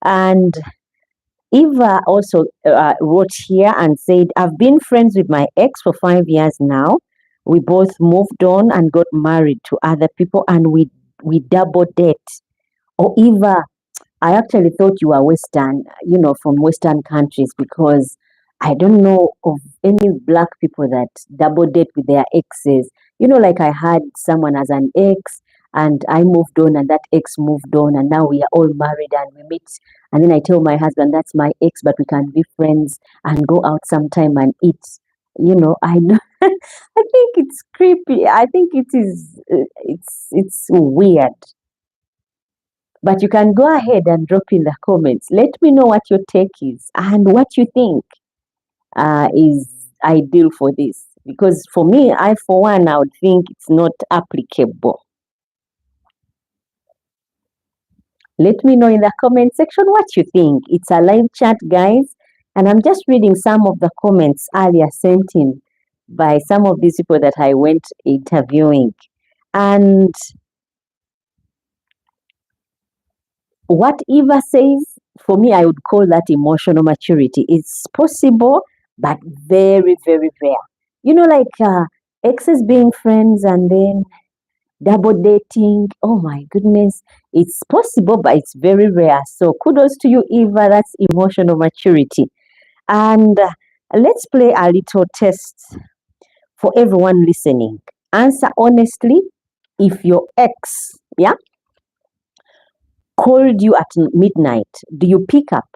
And Eva also wrote here and said, I've been friends with my ex for 5 years now. We both moved on and got married to other people, and we double date. Or Eva, I actually thought you were Western, from Western countries, because I don't know of any black people that double date with their exes. Like I had someone as an ex, and I moved on, and that ex moved on, and now we are all married and we meet. And then I tell my husband, that's my ex, but we can be friends and go out sometime and eat. I know. I think it's creepy. I think it is. It's weird. But you can go ahead and drop in the comments. Let me know what your take is and what you think is ideal for this. Because for me, for one, I would think it's not applicable. Let me know in the comment section what you think. It's a live chat, guys. And I'm just reading some of the comments earlier sent in by some of these people that I went interviewing. And what Eva says, for me, I would call that emotional maturity. It's possible, but very, very rare. Like exes being friends and then double dating. Oh my goodness. It's possible, but it's very rare. So kudos to you, Eva. That's emotional maturity. And let's play a little test for everyone listening. Answer honestly. If your ex, called you at midnight, do you pick up?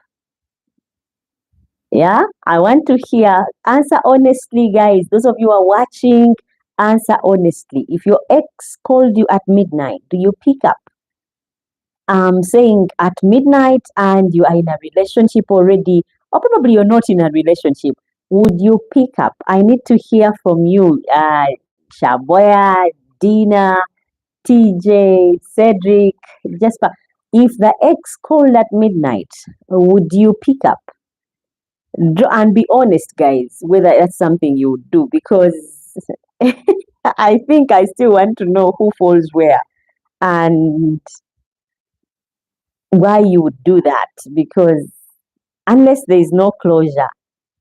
Yeah, I want to hear. Answer honestly, guys. Those of you who are watching, answer honestly. If your ex called you at midnight, do you pick up? I'm saying at midnight and you are in a relationship already, or probably you're not in a relationship. Would you pick up? I need to hear from you, Shaboya, Dina, TJ, Cedric, Jasper. If the ex called at midnight, would you pick up? And be honest, guys, whether that's something you would do, because I think I still want to know who falls where and why you would do that, because unless there is no closure,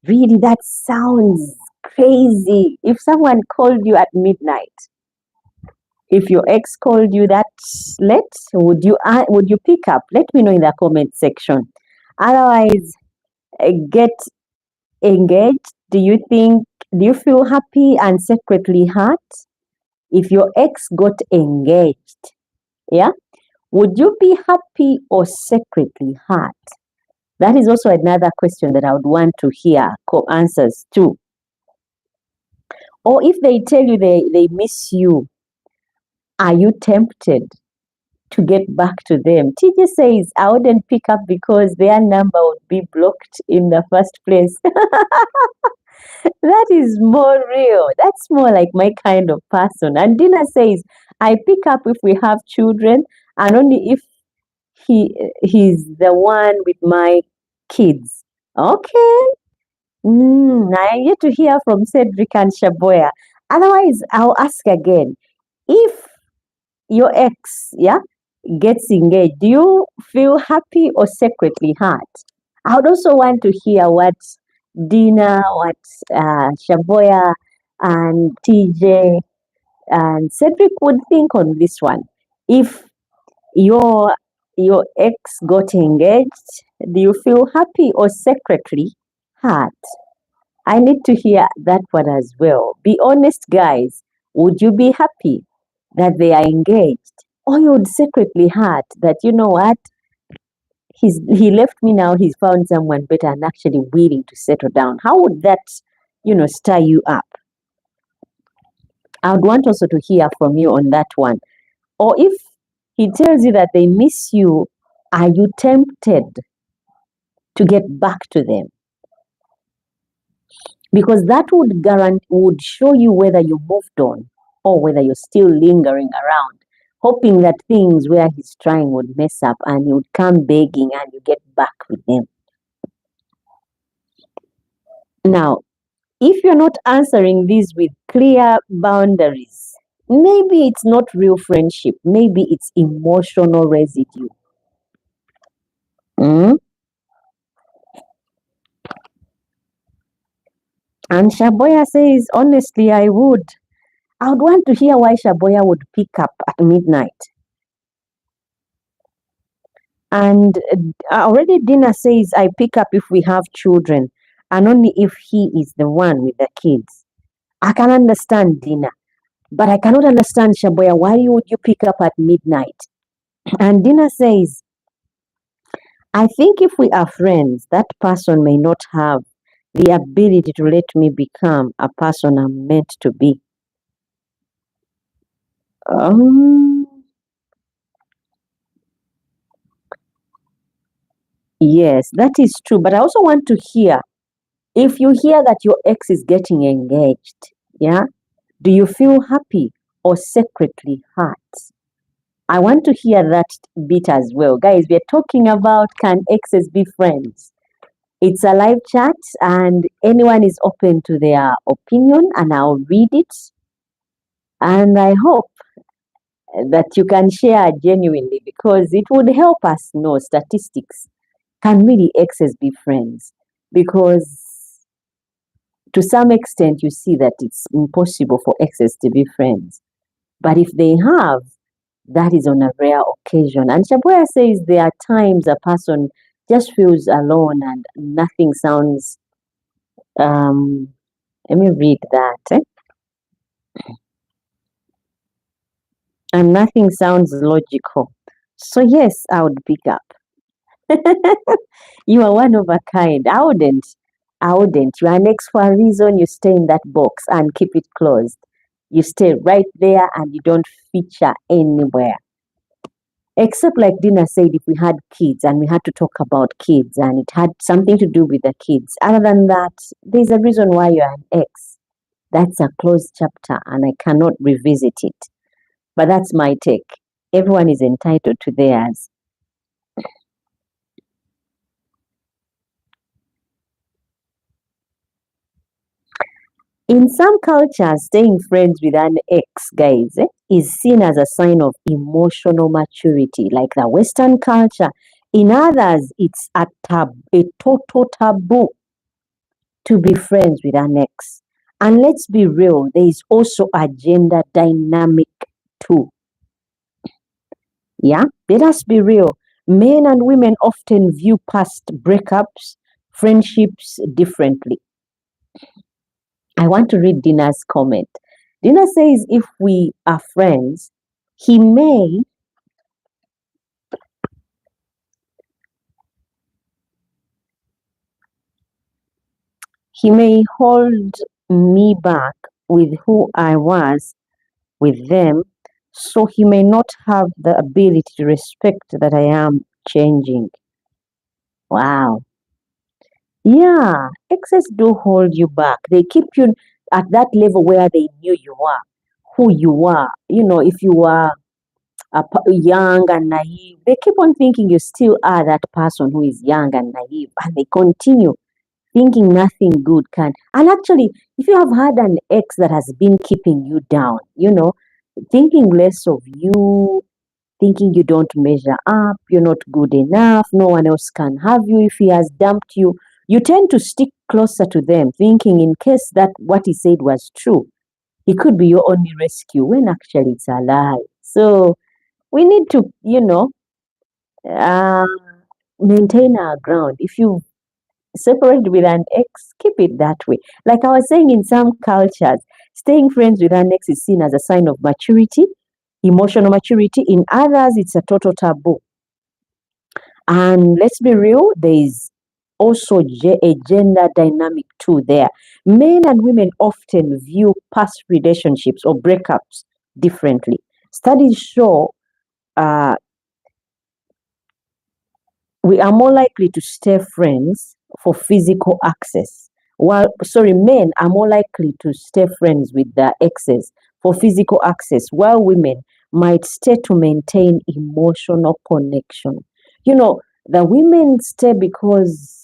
really, that sounds crazy. If someone called you at midnight, if your ex called you that late, would you pick up? Let me know in the comment section. Otherwise, get engaged. Do you feel happy and secretly hurt if your ex got engaged? Yeah, would you be happy or secretly hurt? That is also another question that I would want to hear answers to. Or if they tell you they miss you, are you tempted to get back to them? TJ says, I wouldn't pick up because their number would be blocked in the first place. That is more real. That's more like my kind of person. And Dina says, I pick up if we have children and only if he's the one with my kids. Okay. I get to hear from Cedric and Shaboya. Otherwise, I'll ask again. If your ex, gets engaged, do you feel happy or secretly hurt? I would also want to hear what Dina, what Shaboya and TJ and Cedric would think on this one. If your ex got engaged, do you feel happy or secretly hurt? I need to hear that one as well. Be honest, guys. Would you be happy that they are engaged? Or you would secretly hurt that, you know what? He left me now, he's found someone better and actually willing to settle down. How would that, stir you up? I would want also to hear from you on that one. Or if he tells you that they miss you, are you tempted to get back to them? Because that would show you whether you moved on or whether you're still lingering around, hoping that things where he's trying would mess up and he would come begging and you get back with him. Now, if you're not answering these with clear boundaries, maybe it's not real friendship. Maybe it's emotional residue. And Shaboya says, honestly, I would want to hear why Shaboya would pick up at midnight. And already Dina says, I pick up if we have children and only if he is the one with the kids. I can understand Dina, but I cannot understand Shaboya. Why would you pick up at midnight? And Dina says, I think if we are friends, that person may not have the ability to let me become a person I'm meant to be. Um, yes, that is true. But I also want to hear if you hear that your ex is getting engaged, yeah, do you feel happy or secretly hurt? I want to hear that bit as well. Guys, we're talking about can exes be friends? It's a live chat and anyone is open to their opinion and I'll read it. And I hope that you can share genuinely because it would help us know statistics. Can really exes be friends? Because to some extent, you see that it's impossible for exes to be friends. But if they have, that is on a rare occasion. And Shaboya says there are times a person just feels alone and nothing sounds. Um, Let me read that. And nothing sounds logical. So, yes, I would pick up. You are one of a kind. I wouldn't. I wouldn't. You are next for a reason. You stay in that box and keep it closed. You stay right there and you don't feature anywhere. Except, like Dina said, if we had kids and we had to talk about kids and it had something to do with the kids. Other than that, there's a reason why you're an ex. That's a closed chapter and I cannot revisit it. But that's my take. Everyone is entitled to theirs. In some cultures, staying friends with an ex, guys, is seen as a sign of emotional maturity, like the Western culture. In others, it's a total taboo to be friends with an ex. And let's be real, there is also a gender dynamic too. Yeah, let us be real. Men and women often view past breakups, friendships differently. I want to read Dina's comment. Dina says if we are friends, he may he may hold me back with who I was with them, so he may not have the ability to respect that I am changing. Wow. Yeah, exes do hold you back. They keep you at that level where they knew you are, who you are. You know, if you are young and naive, they keep on thinking you still are that person who is young and naive, and they continue thinking nothing good can. And actually, if you have had an ex that has been keeping you down, thinking less of you, thinking you don't measure up, you're not good enough, no one else can have you if he has dumped you, you tend to stick closer to them, thinking in case that what he said was true, he could be your only rescue when actually it's a lie. So we need to, uh, maintain our ground. If you separate with an ex, keep it that way. Like I was saying, in some cultures, staying friends with an ex is seen as a sign of maturity, emotional maturity. In others, it's a total taboo. And let's be real, there is also a gender dynamic too there. Men and women often view past relationships or breakups differently. Studies show uh, we are more likely to stay friends for physical access. Men are more likely to stay friends with their exes for physical access, while women might stay to maintain emotional connection. The women stay because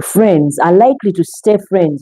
friends are likely to stay friends